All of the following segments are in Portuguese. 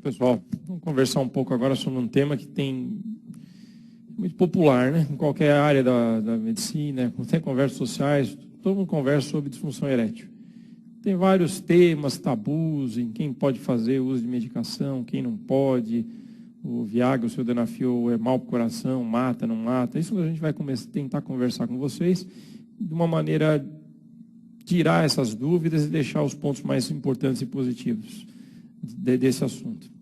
Pessoal, vamos conversar um pouco agora sobre um tema que tem muito popular, né? Em qualquer área da medicina, tem conversas sociais, todo mundo conversa sobre disfunção erétil. Tem vários temas, tabus, em quem pode fazer uso de medicação, quem não pode, o Viagra, o sildenafil é mal para o coração, mata, não mata. Isso a gente vai tentar conversar com vocês de uma maneira tirar essas dúvidas e deixar os pontos mais importantes e positivos desse assunto.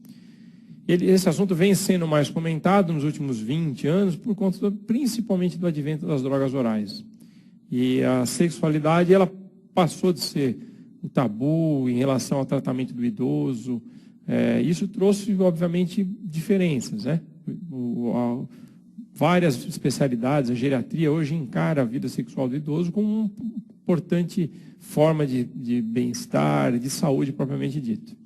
Esse assunto vem sendo mais comentado nos últimos 20 anos por conta principalmente do advento das drogas orais. E a sexualidade ela passou de ser o tabu em relação ao tratamento do idoso. Isso trouxe, obviamente, diferenças, né? Várias especialidades, a geriatria hoje encara a vida sexual do idoso como uma importante forma de bem-estar, de saúde propriamente dito.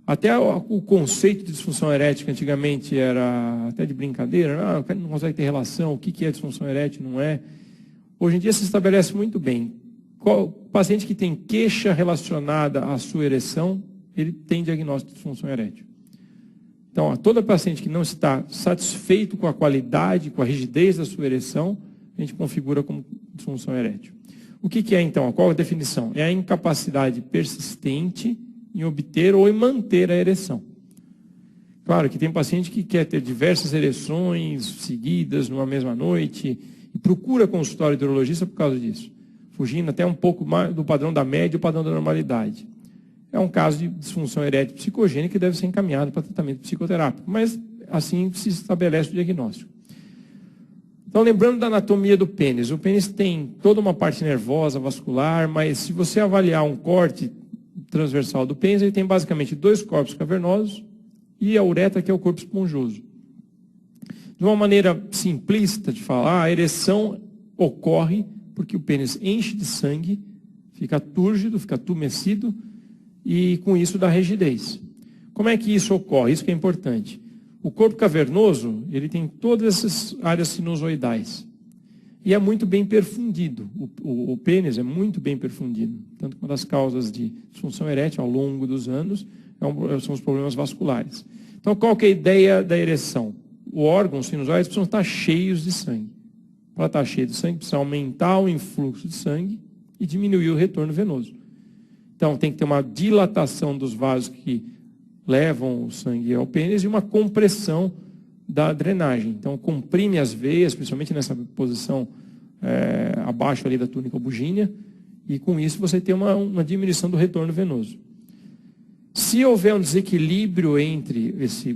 Até o conceito de disfunção erétil, que antigamente era até de brincadeira, o cara não consegue ter relação, o que é disfunção erétil, não é. Hoje em dia se estabelece muito bem. O paciente que tem queixa relacionada à sua ereção, ele tem diagnóstico de disfunção erétil. Então, todo paciente que não está satisfeito com a qualidade, com a rigidez da sua ereção, a gente configura como disfunção erétil. O que é, então? Qual a definição? É a incapacidade persistente em obter ou em manter a ereção. Claro que tem paciente que quer ter diversas ereções seguidas numa mesma noite e procura consultório de urologista por causa disso, fugindo até um pouco mais do padrão da média e o padrão da normalidade. É um caso de disfunção erétil psicogênica que deve ser encaminhado para tratamento psicoterápico, mas assim se estabelece o diagnóstico. Então, lembrando da anatomia do pênis, o pênis tem toda uma parte nervosa, vascular, mas se você avaliar um corte transversal do pênis, ele tem basicamente dois corpos cavernosos e a uretra, que é o corpo esponjoso. De uma maneira simplista de falar, a ereção ocorre porque o pênis enche de sangue, fica túrgido, fica tumescido e com isso dá rigidez. Como é que isso ocorre? Isso que é importante. O corpo cavernoso, ele tem todas essas áreas sinusoidais. E é muito bem perfundido. O pênis é muito bem perfundido. Tanto que uma das causas de disfunção erétil ao longo dos anos são os problemas vasculares. Então, qual que é a ideia da ereção? O órgão, os sinusoides, precisam estar cheios de sangue. Para estar cheio de sangue, precisa aumentar o influxo de sangue e diminuir o retorno venoso. Então, tem que ter uma dilatação dos vasos que levam o sangue ao pênis e uma compressão da drenagem. Então, comprime as veias, principalmente nessa posição abaixo ali da túnica bugínea, e com isso você tem uma diminuição do retorno venoso. Se houver um desequilíbrio entre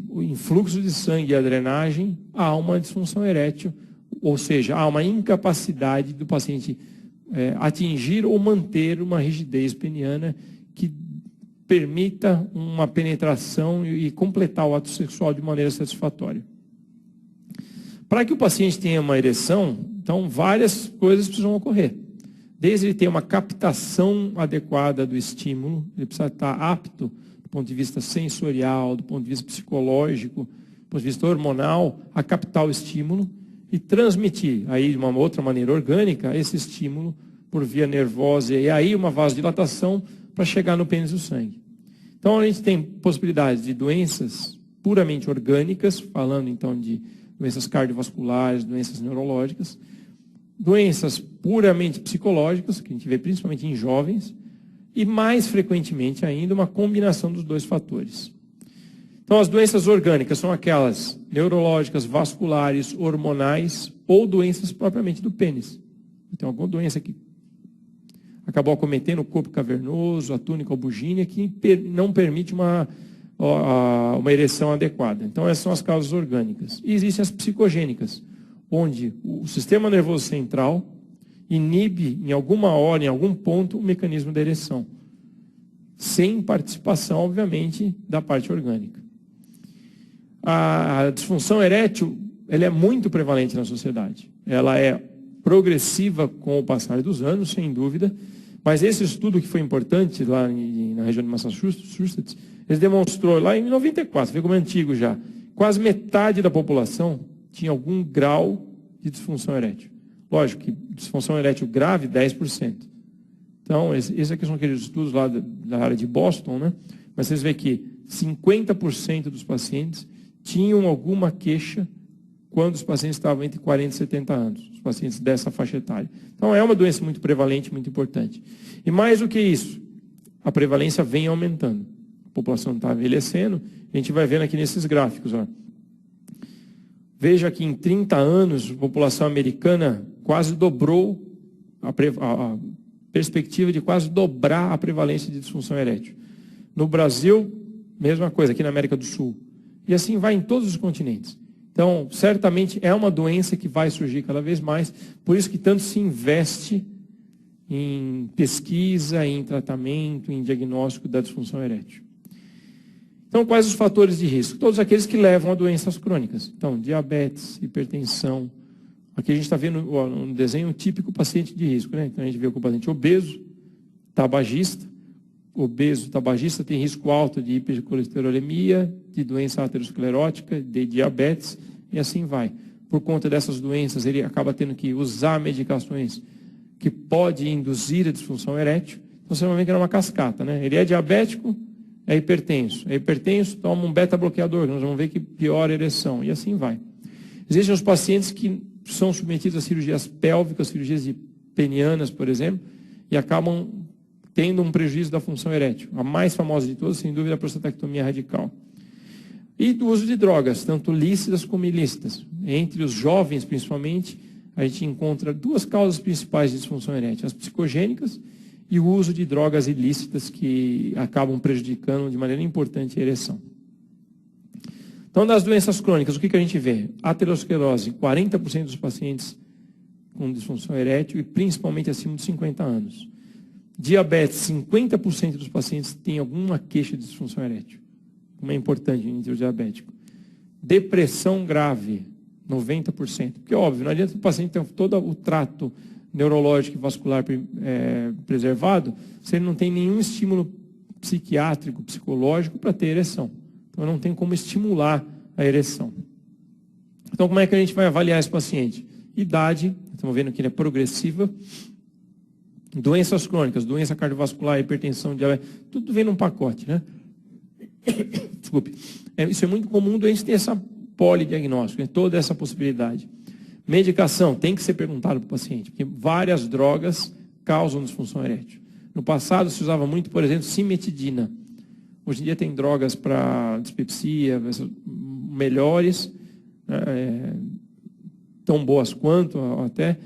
o influxo de sangue e a drenagem, há uma disfunção erétil, ou seja, há uma incapacidade do paciente atingir ou manter uma rigidez peniana que permita uma penetração e completar o ato sexual de maneira satisfatória. Para que o paciente tenha uma ereção, então várias coisas precisam ocorrer. Desde ele ter uma captação adequada do estímulo, ele precisa estar apto do ponto de vista sensorial, do ponto de vista psicológico, do ponto de vista hormonal, a captar o estímulo e transmitir, aí de uma outra maneira orgânica, esse estímulo por via nervosa e aí uma vasodilatação para chegar no pênis do sangue. Então a gente tem possibilidades de doenças puramente orgânicas, falando então de doenças cardiovasculares, doenças neurológicas, doenças puramente psicológicas, que a gente vê principalmente em jovens, e mais frequentemente ainda uma combinação dos dois fatores. Então as doenças orgânicas são aquelas neurológicas, vasculares, hormonais ou doenças propriamente do pênis. Tem alguma doença que acabou acometendo o corpo cavernoso, a túnica bugínea, que não permite uma ereção adequada. Então, essas são as causas orgânicas. E existem as psicogênicas, onde o sistema nervoso central inibe, em alguma hora, em algum ponto, o mecanismo da ereção, sem participação, obviamente, da parte orgânica. A disfunção erétil ela é muito prevalente na sociedade. Ela é progressiva com o passar dos anos, sem dúvida, mas esse estudo que foi importante lá na região de Massachusetts, ele demonstrou lá em 94, vê como é antigo já, quase metade da população tinha algum grau de disfunção erétil. Lógico que disfunção erétil grave, 10%. Então, esses aqui são aqueles estudos lá da área de Boston, né? Mas vocês veem que 50% dos pacientes tinham alguma queixa quando os pacientes estavam entre 40 e 70 anos, os pacientes dessa faixa etária. Então, é uma doença muito prevalente, muito importante. E mais do que isso, a prevalência vem aumentando. A população está envelhecendo, a gente vai vendo aqui nesses gráficos. Ó. Veja que em 30 anos, a população americana quase dobrou a perspectiva de quase dobrar a prevalência de disfunção erétil. No Brasil, mesma coisa, aqui na América do Sul. E assim vai em todos os continentes. Então, certamente é uma doença que vai surgir cada vez mais, por isso que tanto se investe em pesquisa, em tratamento, em diagnóstico da disfunção erétil. Então, quais os fatores de risco? Todos aqueles que levam a doenças crônicas. Então, diabetes, hipertensão. Aqui a gente está vendo no desenho um típico paciente de risco, né? Então, a gente vê o paciente obeso, tabagista. Obeso, tabagista tem risco alto de hipercolesterolemia, de doença aterosclerótica, de diabetes, e assim vai. Por conta dessas doenças, ele acaba tendo que usar medicações que podem induzir a disfunção erétil. Então, você vai ver que é uma cascata, né? Ele é diabético, é hipertenso. É hipertenso, toma um beta-bloqueador, nós vamos ver que piora a ereção, e assim vai. Existem os pacientes que são submetidos a cirurgias pélvicas, cirurgias penianas, por exemplo, e acabam tendo um prejuízo da função erétil. A mais famosa de todas, sem dúvida, é a prostatectomia radical. E do uso de drogas, tanto lícitas como ilícitas. Entre os jovens, principalmente, a gente encontra duas causas principais de disfunção erétil: as psicogênicas e o uso de drogas ilícitas que acabam prejudicando de maneira importante a ereção. Então, das doenças crônicas, o que a gente vê? Aterosclerose, 40% dos pacientes com disfunção erétil e principalmente acima de 50 anos. Diabetes, 50% dos pacientes têm alguma queixa de disfunção erétil. Como é importante entre o diabético. Depressão grave, 90%. Porque, óbvio, não adianta o paciente ter todo o trato neurológico e vascular preservado se ele não tem nenhum estímulo psiquiátrico, psicológico para ter ereção. Então, não tem como estimular a ereção. Então, como é que a gente vai avaliar esse paciente? Idade, estamos vendo que ele é progressiva. Doenças crônicas, doença cardiovascular, hipertensão, diabetes, tudo vem num pacote, né? Desculpe. Isso é muito comum, doente ter essa polidiagnóstico, toda essa possibilidade. Medicação, tem que ser perguntado para o paciente, porque várias drogas causam disfunção erétil. No passado se usava muito, por exemplo, cimetidina. Hoje em dia tem drogas para dispepsia, melhores, tão boas quanto até,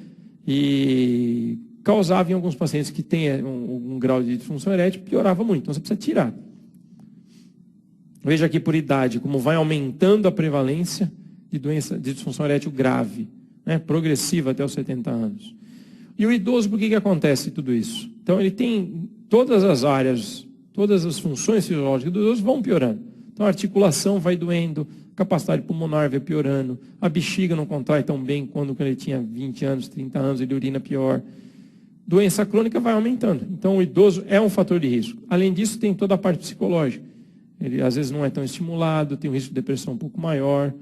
e causava em alguns pacientes que têm um grau de disfunção erétil, piorava muito, então você precisa tirar. Veja aqui por idade, como vai aumentando a prevalência de doença de disfunção erétil grave, né, progressiva até os 70 anos. E o idoso, por que acontece tudo isso? Então, ele tem todas as áreas, todas as funções fisiológicas do idoso vão piorando. Então, a articulação vai doendo, a capacidade pulmonar vai piorando, a bexiga não contrai tão bem quando ele tinha 20 anos, 30 anos, ele urina pior. Doença crônica vai aumentando. Então, o idoso é um fator de risco. Além disso, tem toda a parte psicológica. Ele, às vezes, não é tão estimulado, tem um risco de depressão um pouco maior.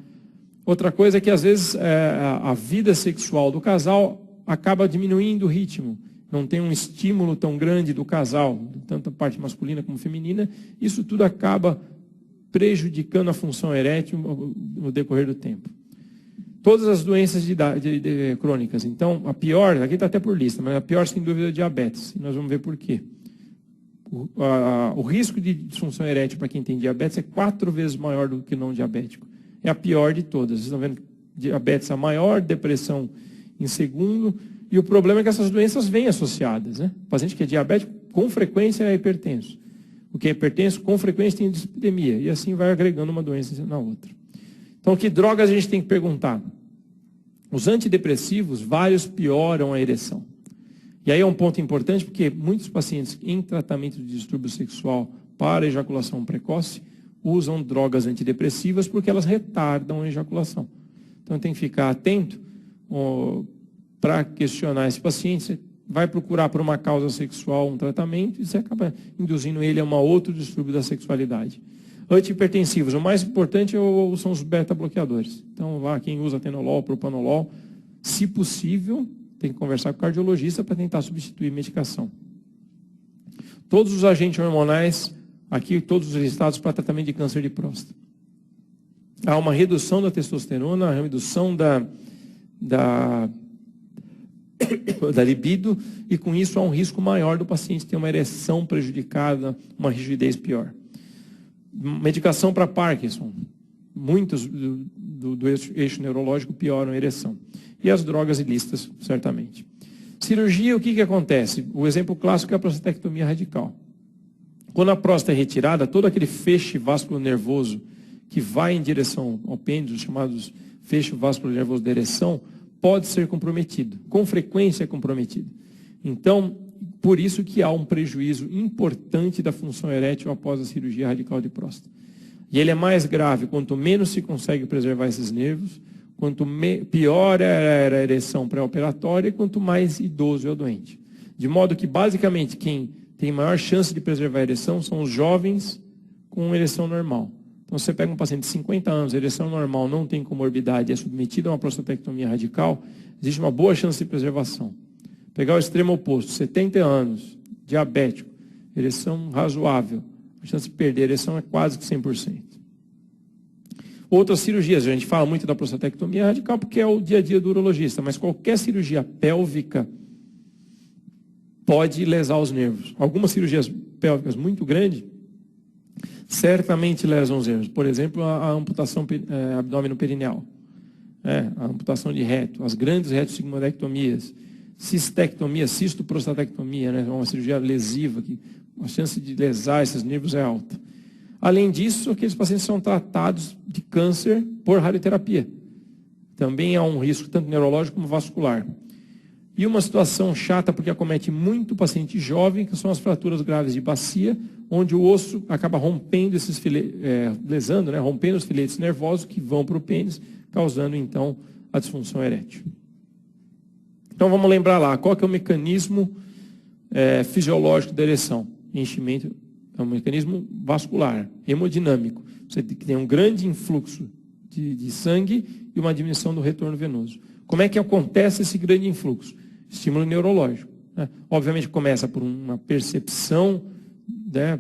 Outra coisa é que, às vezes, a vida sexual do casal acaba diminuindo o ritmo. Não tem um estímulo tão grande do casal, tanto a parte masculina como feminina. Isso tudo acaba prejudicando a função erétil no decorrer do tempo. Todas as doenças crônicas. Então, a pior, aqui está até por lista, mas a pior, sem dúvida, é a diabetes. E nós vamos ver por quê. O risco de disfunção erétil para quem tem diabetes é 4 vezes maior do que não diabético. É a pior de todas. Vocês estão vendo que diabetes é a maior, depressão em segundo. E o problema é que essas doenças vêm associadas, né? O paciente que é diabético, com frequência, é hipertenso. O que é hipertenso, com frequência, tem dislipidemia. E assim vai agregando uma doença na outra. Então, que drogas a gente tem que perguntar? Os antidepressivos, vários pioram a ereção. E aí é um ponto importante, porque muitos pacientes em tratamento de distúrbio sexual para ejaculação precoce usam drogas antidepressivas porque elas retardam a ejaculação. Então, tem que ficar atento para questionar esse paciente. Você vai procurar por uma causa sexual um tratamento e você acaba induzindo ele a um outro distúrbio da sexualidade. Antihipertensivos, o mais importante são os beta-bloqueadores. Então, lá quem usa atenolol, propanolol, se possível, tem que conversar com o cardiologista para tentar substituir medicação. Todos os agentes hormonais Aqui todos os listados para tratamento de câncer de próstata. Há uma redução da testosterona, a redução da libido, e com isso há um risco maior do paciente ter uma ereção prejudicada, uma rigidez pior. Medicação para Parkinson. Muitos do eixo neurológico pioram a ereção. E as drogas ilícitas, certamente. Cirurgia, o que acontece? O exemplo clássico é a prostatectomia radical. Quando a próstata é retirada, todo aquele feixe vasculo-nervoso que vai em direção ao pênis, os chamados feixe vasculo-nervoso da ereção, pode ser comprometido. Com frequência é comprometido. Então, por isso que há um prejuízo importante da função erétil após a cirurgia radical de próstata. E ele é mais grave quanto menos se consegue preservar esses nervos, quanto pior era a ereção pré-operatória, quanto mais idoso é o doente. De modo que, basicamente, quem tem maior chance de preservar a ereção são os jovens com ereção normal. Então, você pega um paciente de 50 anos, ereção normal, não tem comorbidade, é submetido a uma prostatectomia radical, existe uma boa chance de preservação. Pegar o extremo oposto, 70 anos, diabético, ereção razoável, a chance de perder a ereção é quase que 100%. Outras cirurgias, a gente fala muito da prostatectomia radical porque é o dia a dia do urologista, mas qualquer cirurgia pélvica pode lesar os nervos. Algumas cirurgias pélvicas muito grandes certamente lesam os nervos. Por exemplo, a amputação abdômeno-perineal, a amputação de reto, as grandes retossigmoidectomias, cistectomia, cistoprostatectomia, uma cirurgia lesiva, que a chance de lesar esses nervos é alta. Além disso, aqueles pacientes são tratados de câncer por radioterapia. Também há um risco tanto neurológico como vascular. E uma situação chata, porque acomete muito paciente jovem, que são as fraturas graves de bacia, onde o osso acaba rompendo esses lesando, rompendo os filetes nervosos que vão para o pênis, causando então a disfunção erétil. Então vamos lembrar lá, qual que é o mecanismo fisiológico da ereção? Enchimento é um mecanismo vascular, hemodinâmico. Você tem um grande influxo de sangue e uma diminuição do retorno venoso. Como é que acontece esse grande influxo? Estímulo neurológico. Obviamente começa por uma percepção,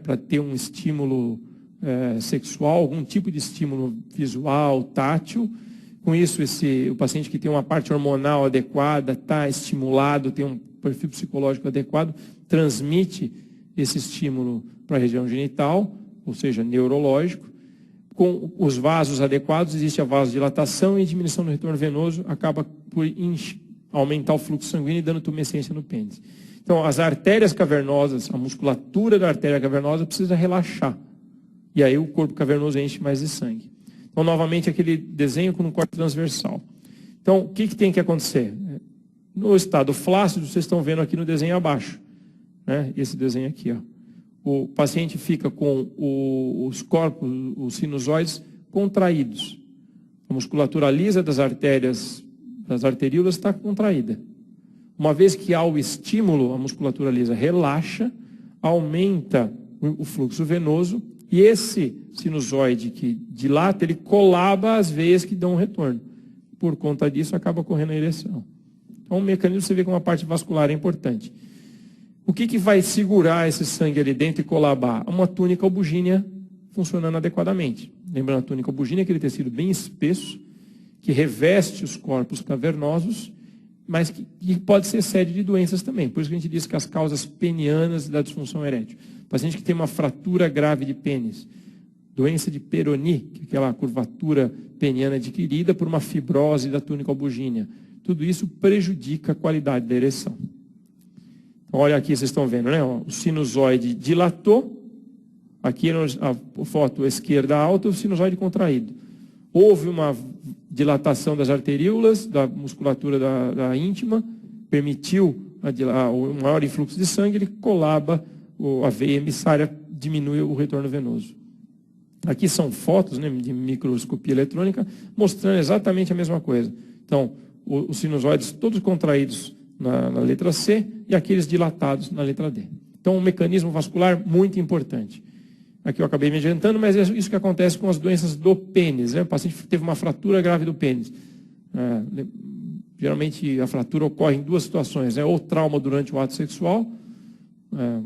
para ter um estímulo sexual, algum tipo de estímulo visual, tátil. Com isso, o paciente que tem uma parte hormonal adequada, está estimulado, tem um perfil psicológico adequado, transmite esse estímulo para a região genital, ou seja, neurológico. Com os vasos adequados, existe a vasodilatação e diminuição do retorno venoso, acaba por aumentar o fluxo sanguíneo e dando tumescência no pênis. Então, as artérias cavernosas, a musculatura da artéria cavernosa precisa relaxar. E aí o corpo cavernoso enche mais de sangue. Então, novamente, aquele desenho com um corte transversal. Então, o que tem que acontecer? No estado flácido, vocês estão vendo aqui no desenho abaixo. Esse desenho aqui, ó. O paciente fica com os corpos, os sinusoides, contraídos. A musculatura lisa das artérias, das arteríolas, está contraída. Uma vez que há o estímulo, a musculatura lisa relaxa, aumenta o fluxo venoso, e esse sinusoide que dilata, ele colaba as veias que dão um retorno. Por conta disso, acaba ocorrendo a ereção. Então, o mecanismo, você vê como a parte vascular é importante. O que vai segurar esse sangue ali dentro e colabar? Uma túnica albugínea funcionando adequadamente. Lembrando, a túnica albugínea é aquele tecido bem espesso, que reveste os corpos cavernosos, mas que pode ser sede de doenças também. Por isso que a gente diz que as causas penianas da disfunção erétil. Paciente que tem uma fratura grave de pênis, doença de Peyronie, que é aquela curvatura peniana adquirida por uma fibrose da túnica albugínea. Tudo isso prejudica a qualidade da ereção. Olha aqui, vocês estão vendo, o sinusoide dilatou, aqui a foto esquerda alta, o sinusoide contraído. Houve uma dilatação das arteríolas, da musculatura da íntima, permitiu o maior influxo de sangue, ele colaba a veia emissária, diminui o retorno venoso. Aqui são fotos de microscopia eletrônica, mostrando exatamente a mesma coisa. Então, os sinusoides todos contraídos na letra C e aqueles dilatados na letra D. Então, um mecanismo vascular muito importante. Aqui eu acabei me adiantando, mas é isso que acontece com as doenças do pênis. O paciente teve uma fratura grave do pênis. Geralmente, a fratura ocorre em duas situações. Ou trauma durante o ato sexual,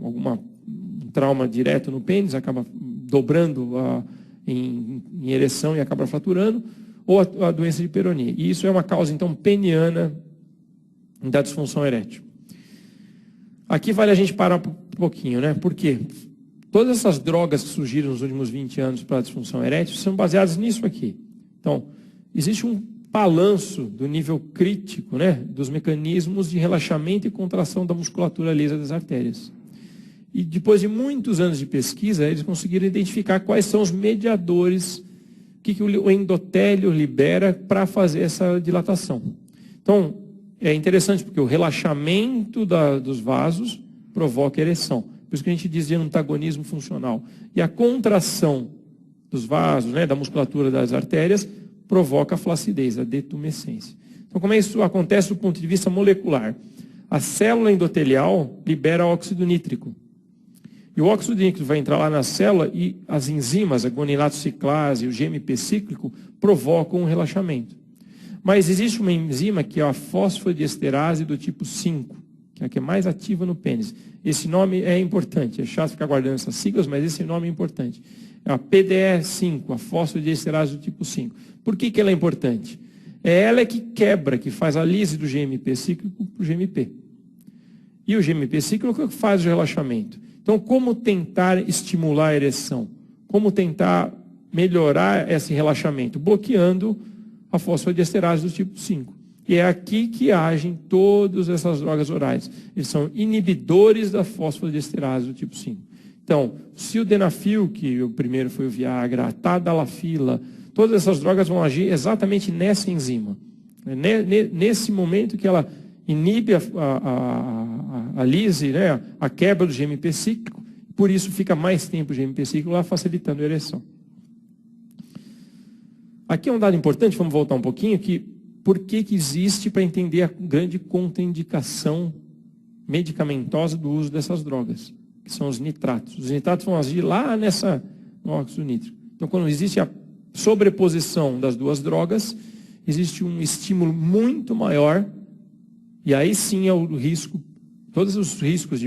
algum trauma direto no pênis, acaba dobrando em ereção e acaba fraturando, ou a doença de Peyronie. E isso é uma causa, então, peniana da disfunção erétil. Aqui vale a gente parar um pouquinho, né? Por quê? Todas essas drogas que surgiram nos últimos 20 anos para a disfunção erétil são baseadas nisso aqui. Então, existe um balanço do nível crítico, né, dos mecanismos de relaxamento e contração da musculatura lisa das artérias. E depois de muitos anos de pesquisa, eles conseguiram identificar quais são os mediadores que o endotélio libera para fazer essa dilatação. Então, é interessante porque o relaxamento dos vasos provoca ereção. Por isso que a gente diz de antagonismo funcional. E a contração dos vasos, né, da musculatura das artérias, provoca a flacidez, a detumescência. Então, como é isso acontece do ponto de vista molecular? A célula endotelial libera óxido nítrico. E o óxido nítrico vai entrar lá na célula e as enzimas, a guanilato ciclase e o GMP cíclico, provocam um relaxamento. Mas existe uma enzima que é a fosfodiesterase do tipo 5, que é a que é mais ativa no pênis. Esse nome é importante, é chato ficar guardando essas siglas, mas esse nome é importante. É a PDE5, a fosfodiesterase do tipo 5. Por que ela é importante? É ela que quebra, que faz a lise do GMP cíclico para o GMP. E o GMP cíclico é o que faz o relaxamento. Então, como tentar estimular a ereção? Como tentar melhorar esse relaxamento? Bloqueando a fosfodiesterase do tipo 5. E é aqui que agem todas essas drogas orais. Eles são inibidores da fosfodiesterase do tipo 5. Então, sildenafil, que o primeiro foi o Viagra, a tadalafila, todas essas drogas vão agir exatamente nessa enzima. Nesse momento que ela inibe a lise, né, a quebra do GMP cíclico, por isso fica mais tempo o GMP cíclico lá facilitando a ereção. Aqui é um dado importante, vamos voltar um pouquinho, que por que existe para entender a grande contraindicação medicamentosa do uso dessas drogas, que são os nitratos. Os nitratos vão agir lá no óxido nítrico. Então, quando existe a sobreposição das duas drogas, existe um estímulo muito maior, e aí sim é o risco, todos os riscos,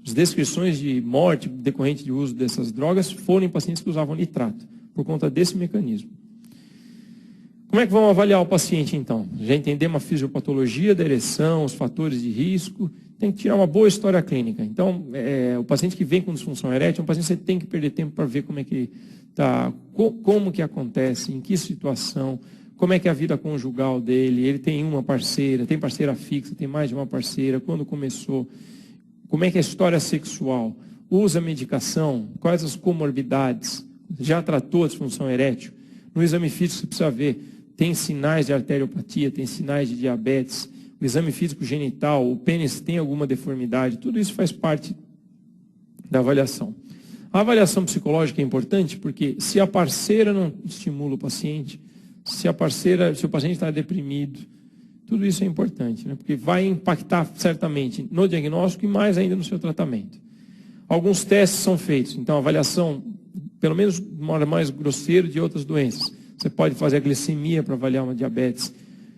as descrições de morte decorrente de uso dessas drogas foram em pacientes que usavam nitrato, por conta desse mecanismo. Como é que vamos avaliar o paciente, então? Já entendemos a fisiopatologia da ereção, os fatores de risco, tem que tirar uma boa história clínica. Então, o paciente que vem com disfunção erétil é um paciente que você tem que perder tempo para ver como é que está, como que acontece, em que situação, como é que é a vida conjugal dele, ele tem uma parceira, tem parceira fixa, tem mais de uma parceira, quando começou, como é que é a história sexual, usa medicação, quais as comorbidades, já tratou a disfunção erétil. No exame físico você precisa ver, tem sinais de arteriopatia, tem sinais de diabetes, o exame físico genital, o pênis tem alguma deformidade, tudo isso faz parte da avaliação. A avaliação psicológica é importante porque se a parceira não estimula o paciente, se o paciente está deprimido, tudo isso é importante, né? Porque vai impactar certamente no diagnóstico e mais ainda no seu tratamento. Alguns testes são feitos, então a avaliação, pelo menos de modo mais grosseiro, de outras doenças. Você pode fazer a glicemia para avaliar uma diabetes.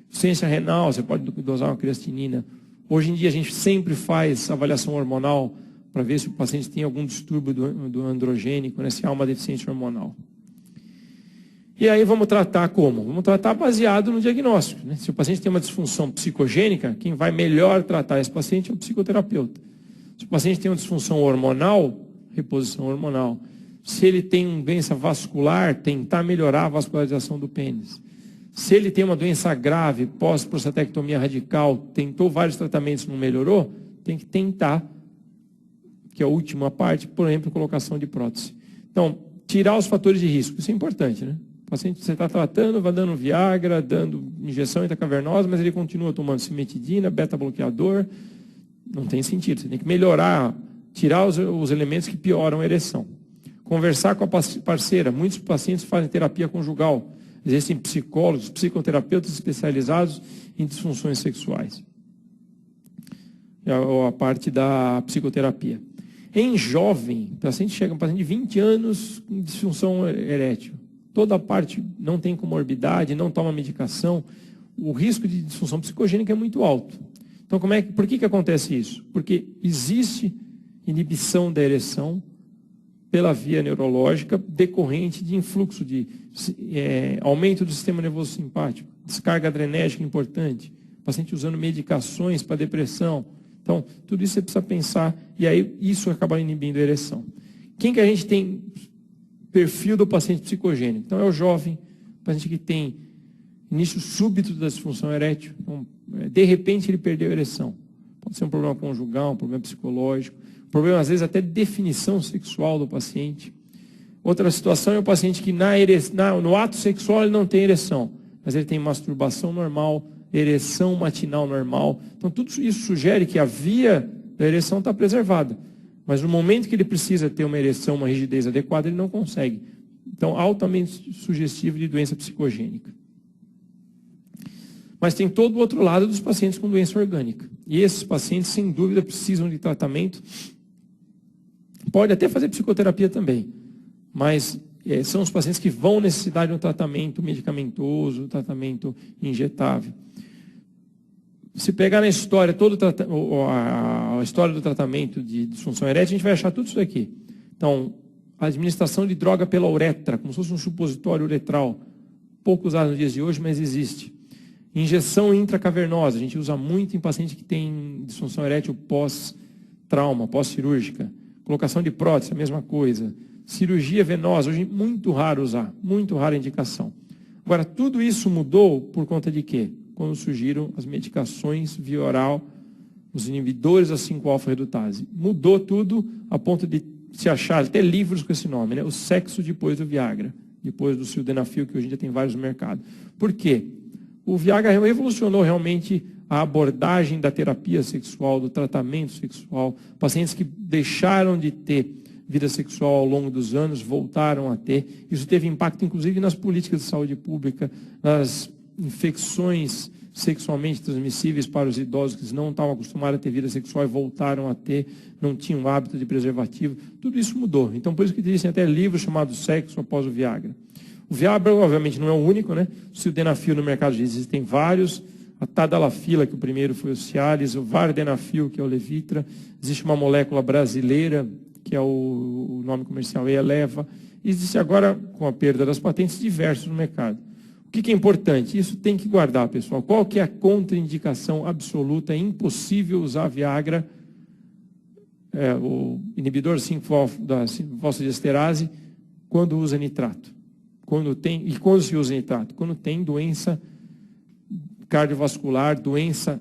Insuficiência renal, você pode dosar uma creatinina. Hoje em dia a gente sempre faz avaliação hormonal para ver se o paciente tem algum distúrbio do androgênico, né, se há uma deficiência hormonal. E aí vamos tratar como? Vamos tratar baseado no diagnóstico, né? Se o paciente tem uma disfunção psicogênica, quem vai melhor tratar esse paciente é o psicoterapeuta. Se o paciente tem uma disfunção hormonal, reposição hormonal. Se ele tem uma doença vascular, tentar melhorar a vascularização do pênis. Se ele tem uma doença grave, pós-prostatectomia radical, tentou vários tratamentos, não melhorou, tem que tentar, que é a última parte, por exemplo, colocação de prótese. Então, tirar os fatores de risco, isso é importante, né? O paciente você está tratando, vai dando Viagra, dando injeção intracavernosa, mas ele continua tomando cimetidina, beta-bloqueador, não tem sentido, você tem que melhorar, tirar os elementos que pioram a ereção. Conversar com a parceira. Muitos pacientes fazem terapia conjugal. Existem psicólogos, psicoterapeutas especializados em disfunções sexuais. É a parte da psicoterapia. Em jovem, o paciente chega, um paciente de 20 anos com disfunção erétil. Toda a parte não tem comorbidade, não toma medicação. O risco de disfunção psicogênica é muito alto. Então, por que acontece isso? Porque existe inibição da ereção pela via neurológica decorrente de influxo de aumento do sistema nervoso simpático, descarga adrenérgica importante, paciente usando medicações para depressão. Então, tudo isso você precisa pensar, e aí isso acaba inibindo a ereção. Quem que a gente tem perfil do paciente psicogênico? Então, é o jovem, paciente que tem início súbito da disfunção erétil. Então, de repente, ele perdeu a ereção. Pode ser um problema conjugal, um problema psicológico, problema, às vezes, até de definição sexual do paciente. Outra situação é o paciente que no ato sexual ele não tem ereção, mas ele tem masturbação normal, ereção matinal normal. Então, tudo isso sugere que a via da ereção está preservada. Mas no momento que ele precisa ter uma ereção, uma rigidez adequada, ele não consegue. Então, altamente sugestivo de doença psicogênica. Mas tem todo o outro lado dos pacientes com doença orgânica. E esses pacientes, sem dúvida, precisam de tratamento. Pode até fazer psicoterapia também, mas são os pacientes que vão necessitar de um tratamento medicamentoso, um tratamento injetável. Se pegar na história, a história do tratamento de disfunção erétil, a gente vai achar tudo isso daqui. Então, a administração de droga pela uretra, como se fosse um supositório uretral, pouco usado nos dias de hoje, mas existe. Injeção intracavernosa, a gente usa muito em paciente que tem disfunção erétil pós-trauma, pós-cirúrgica. Colocação de prótese, a mesma coisa. Cirurgia venosa, hoje muito raro usar, muito rara indicação. Agora, tudo isso mudou por conta de quê? Quando surgiram as medicações via oral, os inibidores da 5-alfa-redutase. Mudou tudo a ponto de se achar até livros com esse nome, né? O sexo depois do Viagra, depois do sildenafil, que hoje em dia tem vários no mercado. Por quê? O Viagra revolucionou realmente a abordagem da terapia sexual, do tratamento sexual. Pacientes que deixaram de ter vida sexual ao longo dos anos voltaram a ter. Isso teve impacto, inclusive, nas políticas de saúde pública, nas infecções sexualmente transmissíveis para os idosos que não estavam acostumados a ter vida sexual e voltaram a ter, não tinham o hábito de preservativo. Tudo isso mudou. Então, por isso que existem até livros chamados Sexo após o Viagra. O Viagra, obviamente, não é o único, né? O sildenafil no mercado existem vários. A tadalafila, que o primeiro foi o Cialis, o vardenafil, que é o Levitra. Existe uma molécula brasileira, que é o nome comercial Eleva. Existe agora, com a perda das patentes, diversos no mercado. O que é importante? Isso tem que guardar, pessoal. Qual que é a contraindicação absoluta? É impossível usar Viagra, o inibidor 5-fosfodiesterase, quando usa nitrato. E quando se usa nitrato? Quando tem doença cardiovascular, doença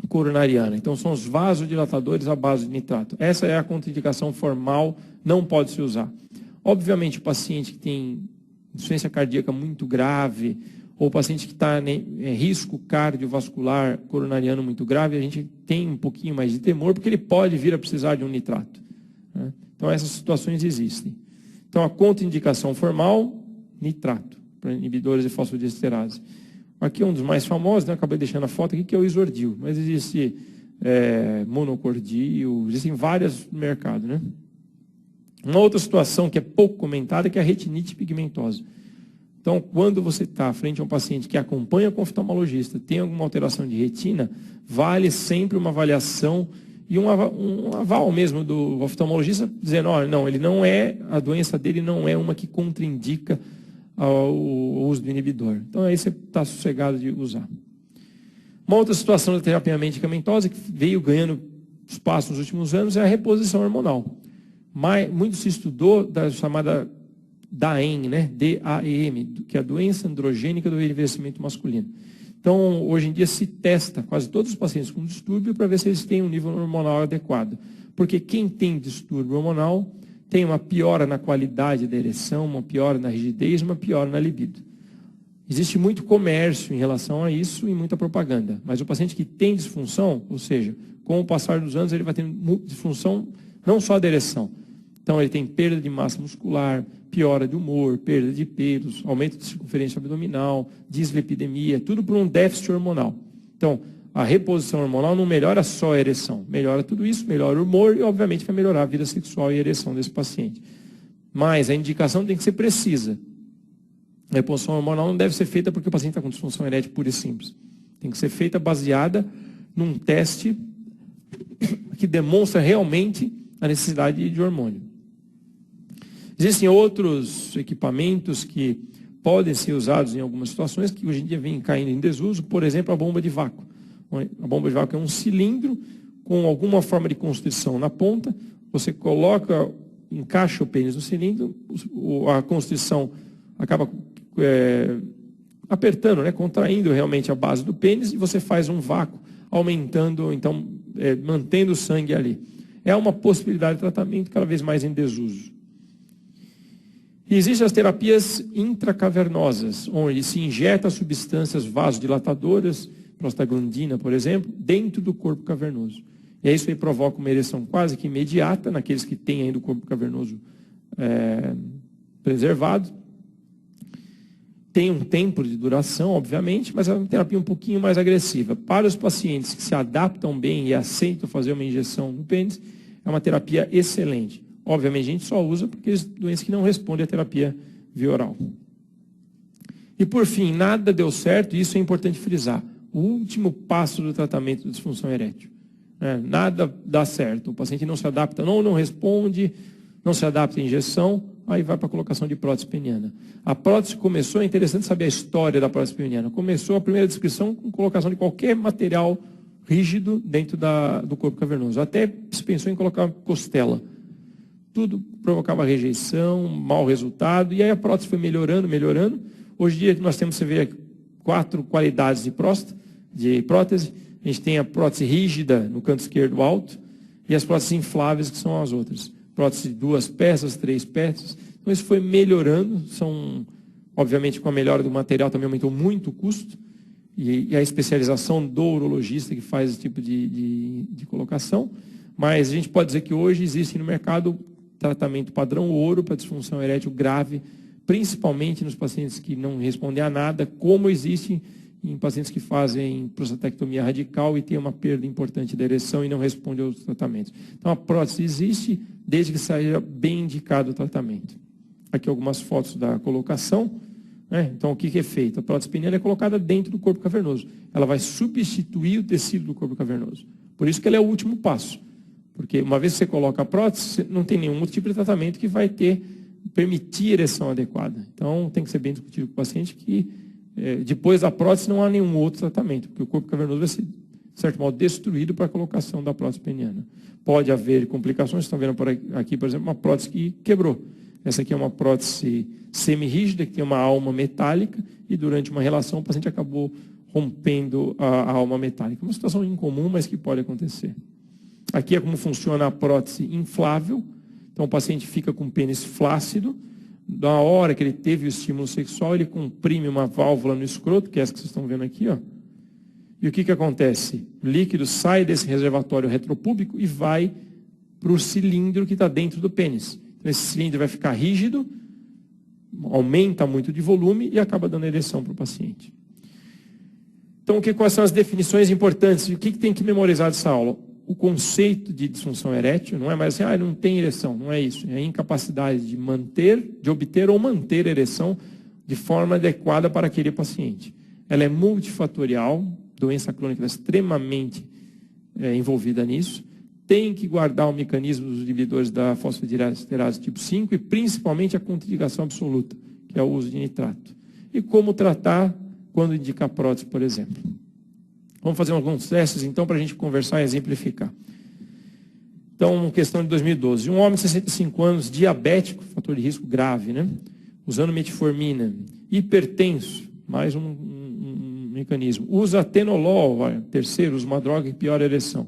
coronariana. Então, são os vasodilatadores à base de nitrato. Essa é a contraindicação formal, não pode se usar. Obviamente, o paciente que tem insuficiência cardíaca muito grave, ou o paciente que está em risco cardiovascular coronariano muito grave, a gente tem um pouquinho mais de temor, porque ele pode vir a precisar de um nitrato, né? Então, essas situações existem. Então, a contraindicação formal, nitrato, para inibidores de fosfodiesterase. Aqui é um dos mais famosos, né? Acabei deixando a foto aqui, que é o Isordil. Mas existe monocordil, existem várias no mercado, né? Uma outra situação que é pouco comentada é que é a retinite pigmentosa. Então, quando você está frente a um paciente que acompanha com oftalmologista, tem alguma alteração de retina, vale sempre uma avaliação e um aval mesmo do oftalmologista, dizendo, olha, não, a doença dele não é uma que contraindica o uso do inibidor. Então, aí você está sossegado de usar. Uma outra situação da terapia medicamentosa que veio ganhando espaço nos últimos anos é a reposição hormonal. Muito se estudou da chamada DAEM, né? DAEM, que é a doença androgênica do envelhecimento masculino. Então, hoje em dia se testa quase todos os pacientes com distúrbio para ver se eles têm um nível hormonal adequado. Porque quem tem distúrbio hormonal tem uma piora na qualidade da ereção, uma piora na rigidez, uma piora na libido. Existe muito comércio em relação a isso e muita propaganda. Mas o paciente que tem disfunção, ou seja, com o passar dos anos ele vai ter disfunção não só da ereção. Então ele tem perda de massa muscular, piora de humor, perda de pelos, aumento de circunferência abdominal, dislipidemia, tudo por um déficit hormonal. Então, a reposição hormonal não melhora só a ereção, melhora tudo isso, melhora o humor e, obviamente, vai melhorar a vida sexual e a ereção desse paciente. Mas a indicação tem que ser precisa. A reposição hormonal não deve ser feita porque o paciente está com disfunção erétil pura e simples. Tem que ser feita baseada num teste que demonstra realmente a necessidade de hormônio. Existem outros equipamentos que podem ser usados em algumas situações que hoje em dia vêm caindo em desuso, por exemplo, a bomba de vácuo. A bomba de vácuo é um cilindro com alguma forma de constrição na ponta, você encaixa o pênis no cilindro, a constrição acaba apertando, né, contraindo realmente a base do pênis e você faz um vácuo, aumentando, então, mantendo o sangue ali. É uma possibilidade de tratamento cada vez mais em desuso. E existem as terapias intracavernosas, onde se injeta substâncias vasodilatadoras, prostaglandina, por exemplo, dentro do corpo cavernoso. E isso aí provoca uma ereção quase que imediata naqueles que têm ainda o corpo cavernoso preservado. Tem um tempo de duração, obviamente, mas é uma terapia um pouquinho mais agressiva. Para os pacientes que se adaptam bem e aceitam fazer uma injeção no pênis, é uma terapia excelente. Obviamente, a gente só usa porque as doenças que não respondem à terapia via oral. E, por fim, nada deu certo, e isso é importante frisar. O último passo do tratamento da disfunção erétil. Nada dá certo. O paciente não se adapta, não responde, não se adapta à injeção, aí vai para a colocação de prótese peniana. A prótese começou, é interessante saber a história da prótese peniana. Começou a primeira descrição com colocação de qualquer material rígido dentro do corpo cavernoso. Até se pensou em colocar costela. Tudo provocava rejeição, mau resultado, e aí a prótese foi melhorando. Hoje em dia nós temos, você vê, 4 qualidades de prótese. A gente tem a prótese rígida no canto esquerdo alto e as próteses infláveis, que são as outras. Prótese de 2 peças, 3 peças. Então isso foi melhorando, obviamente com a melhora do material também aumentou muito o custo, e a especialização do urologista que faz esse tipo de colocação. Mas a gente pode dizer que hoje existe no mercado tratamento padrão ouro para disfunção erétil grave, principalmente nos pacientes que não respondem a nada, como existe em pacientes que fazem prostatectomia radical e tem uma perda importante da ereção e não respondem aos tratamentos. Então a prótese existe desde que seja bem indicado o tratamento. Aqui algumas fotos da colocação. Então o que é feito? A prótese peniana é colocada dentro do corpo cavernoso. Ela vai substituir o tecido do corpo cavernoso. Por isso que ela é o último passo. Porque uma vez que você coloca a prótese, não tem nenhum outro tipo de tratamento que vai permitir ereção adequada. Então tem que ser bem discutido com o paciente que depois da prótese não há nenhum outro tratamento, porque o corpo cavernoso vai ser, de certo modo, destruído para a colocação da prótese peniana. Pode haver complicações, estão vendo aqui, por exemplo, uma prótese que quebrou. Essa aqui é uma prótese semi-rígida, que tem uma alma metálica, e durante uma relação o paciente acabou rompendo a alma metálica. Uma situação incomum, mas que pode acontecer. Aqui é como funciona a prótese inflável. Então o paciente fica com o pênis flácido. Da hora que ele teve o estímulo sexual, ele comprime uma válvula no escroto, que é essa que vocês estão vendo aqui, ó. E o que acontece? O líquido sai desse reservatório retropúbico e vai para o cilindro que está dentro do pênis. Então, esse cilindro vai ficar rígido, aumenta muito de volume e acaba dando ereção para o paciente. Então, quais são as definições importantes? O que tem que memorizar dessa aula? O conceito de disfunção erétil não é mais assim, não tem ereção, não é isso. É a incapacidade de obter ou manter ereção de forma adequada para aquele paciente. Ela é multifatorial, doença crônica extremamente envolvida nisso. Tem que guardar o mecanismo dos inibidores da fosfodiesterase tipo 5 e principalmente a contraindicação absoluta, que é o uso de nitrato. E como tratar quando indica a prótese, por exemplo. Vamos fazer alguns testes, então, para a gente conversar e exemplificar. Então, questão de 2012. Um homem de 65 anos, diabético, fator de risco grave, né? Usando metformina, hipertenso, mais um mecanismo. Usa atenolol, terceiro, usa uma droga que piora a ereção.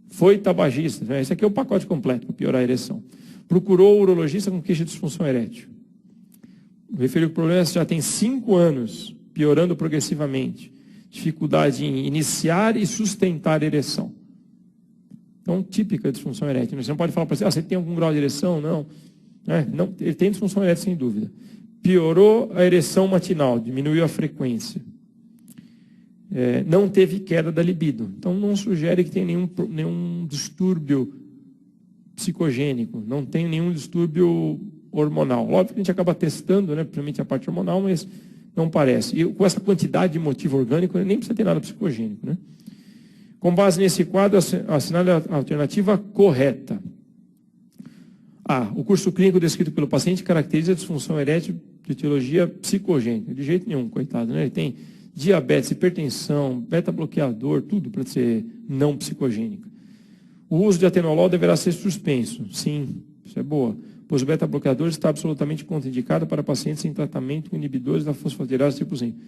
Foi tabagista, né? Esse aqui é o pacote completo para piorar a ereção. Procurou o urologista com queixa de disfunção erétil. Referiu que o problema já tem 5 anos, piorando progressivamente. Dificuldade em iniciar e sustentar a ereção. Então, típica disfunção erétil. Você não pode falar para você, você tem algum grau de ereção? Não. Não, ele tem disfunção erétil, sem dúvida. Piorou a ereção matinal, diminuiu a frequência. Não teve queda da libido. Então, não sugere que tenha nenhum distúrbio psicogênico, não tem nenhum distúrbio hormonal. Óbvio que a gente acaba testando, né, principalmente a parte hormonal, mas não parece. E com essa quantidade de motivo orgânico, nem precisa ter nada psicogênico, né? Com base nesse quadro, assinale a alternativa correta. A. O curso clínico descrito pelo paciente caracteriza a disfunção erétil de etiologia psicogênica. De jeito nenhum, coitado, né? Ele tem diabetes, hipertensão, beta-bloqueador, tudo para ser não psicogênica. O uso de atenolol deverá ser suspenso. Sim, isso é boa. Pois o beta-bloqueador está absolutamente contraindicado para pacientes em tratamento com inibidores da fosfatidase tipo 5.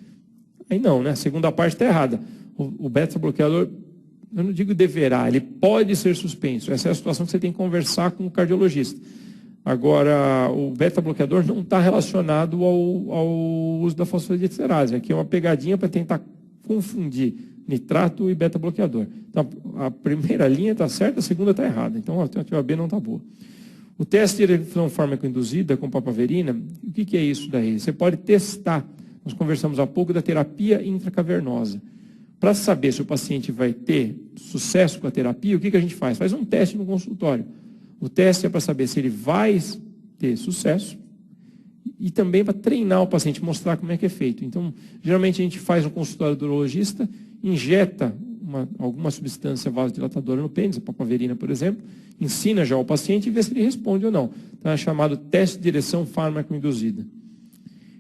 Aí não, né? A segunda parte está errada. O beta-bloqueador, eu não digo deverá, ele pode ser suspenso. Essa é a situação que você tem que conversar com o cardiologista. Agora, o beta-bloqueador não está relacionado ao uso da fosfatidiesterase. Aqui é uma pegadinha para tentar confundir nitrato e beta-bloqueador. Então, a primeira linha está certa, a segunda está errada. Então, a alternativa B não está boa. O teste de ereção fármaco-induzida com papaverina, o que é isso daí? Você pode testar. Nós conversamos há pouco da terapia intracavernosa. Para saber se o paciente vai ter sucesso com a terapia, o que a gente faz? Faz um teste no consultório. O teste é para saber se ele vai ter sucesso e também para treinar o paciente, mostrar como é que é feito. Então, geralmente a gente faz no consultório do urologista, injeta alguma substância vasodilatadora no pênis, a papaverina, por exemplo, ensina já o paciente e vê se ele responde ou não. Então, é chamado teste de ereção fármaco-induzida.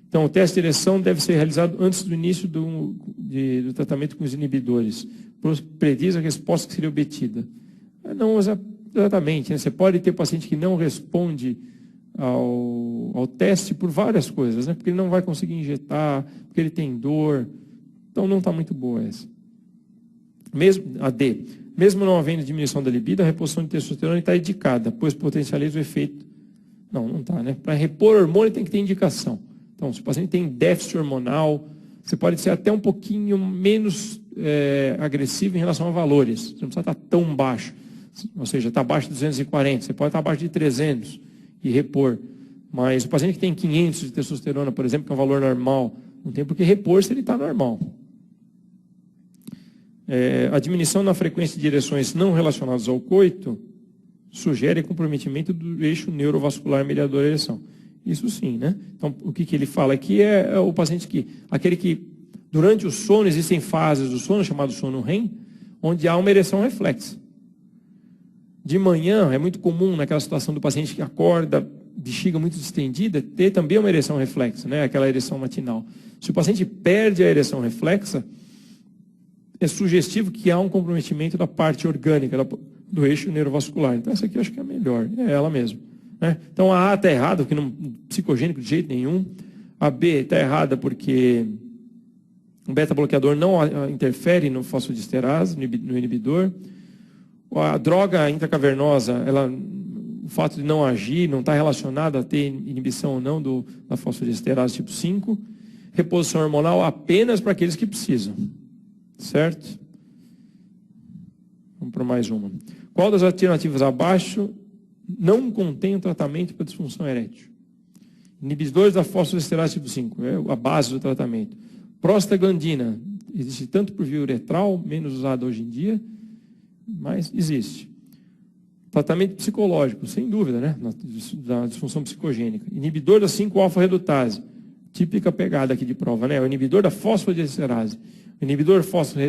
Então, o teste de ereção deve ser realizado antes do início do tratamento com os inibidores. Prediz a resposta que seria obtida. Não exatamente, né? Você pode ter paciente que não responde ao teste por várias coisas, né? Porque ele não vai conseguir injetar, porque ele tem dor. Então, não está muito boa essa. A D. Mesmo não havendo diminuição da libido, a reposição de testosterona está indicada, pois potencializa o efeito. Não está, né? Para repor hormônio tem que ter indicação. Então, se o paciente tem déficit hormonal, você pode ser até um pouquinho menos agressivo em relação a valores. Você não precisa estar tão baixo. Ou seja, está abaixo de 240, você pode estar abaixo de 300 e repor. Mas o paciente que tem 500 de testosterona, por exemplo, que é um valor normal, não tem por que repor se ele está normal. A diminuição na frequência de ereções não relacionadas ao coito sugere comprometimento do eixo neurovascular mediador da ereção. Isso sim, né? Então, o que ele fala aqui é o paciente aquele que, durante o sono, existem fases do sono, chamado sono REM, onde há uma ereção reflexa. De manhã, é muito comum naquela situação do paciente que acorda, bexiga muito distendida, ter também uma ereção reflexa, né? Aquela ereção matinal. Se o paciente perde a ereção reflexa, é sugestivo que há um comprometimento da parte orgânica, do eixo neurovascular. Então, essa aqui eu acho que é a melhor, é ela mesma. Né? Então, a A está errada, porque não psicogênico de jeito nenhum. A B está errada porque o beta-bloqueador não interfere no fosfodiesterase, no inibidor. A droga intracavernosa, o fato de não agir, não está relacionada a ter inibição ou não da fosfodiesterase tipo 5. Reposição hormonal apenas para aqueles que precisam. Certo? Vamos para mais uma. Qual das alternativas abaixo não contém o tratamento para disfunção erétil? Inibidores da fosfodiesterase tipo 5, é a base do tratamento. Prostaglandina, existe tanto por via uretral, menos usada hoje em dia, mas existe. Tratamento psicológico, sem dúvida, né? Da disfunção psicogênica. Inibidor da 5-alfa-redutase, típica pegada aqui de prova, né? O inibidor da fosfodiesterase. O inibidor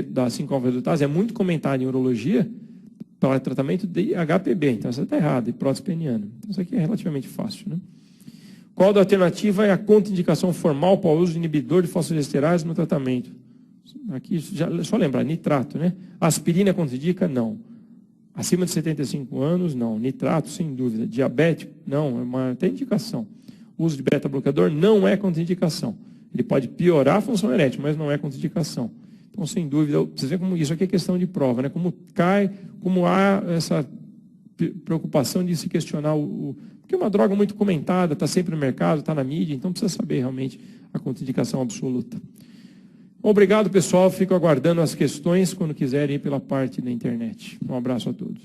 da 5-alfa-redutase é muito comentado em urologia para tratamento de HPB, então essa está errada, e prótese peniana. Então isso aqui é relativamente fácil, né? Qual da alternativa é a contraindicação formal para o uso de inibidor de fosfodiesterase no tratamento? Aqui, só lembrar, nitrato, né? Aspirina contraindica? Não. Acima de 75 anos? Não. Nitrato, sem dúvida. Diabético? Não, é até indicação. O uso de beta-bloqueador não é contraindicação. Ele pode piorar a função erétil, mas não é contraindicação. Então, sem dúvida, vocês veem como isso aqui é questão de prova, né? Como há essa preocupação de se questionar porque é uma droga muito comentada, está sempre no mercado, está na mídia, então precisa saber realmente a contraindicação absoluta. Obrigado, pessoal. Fico aguardando as questões quando quiserem ir pela parte da internet. Um abraço a todos.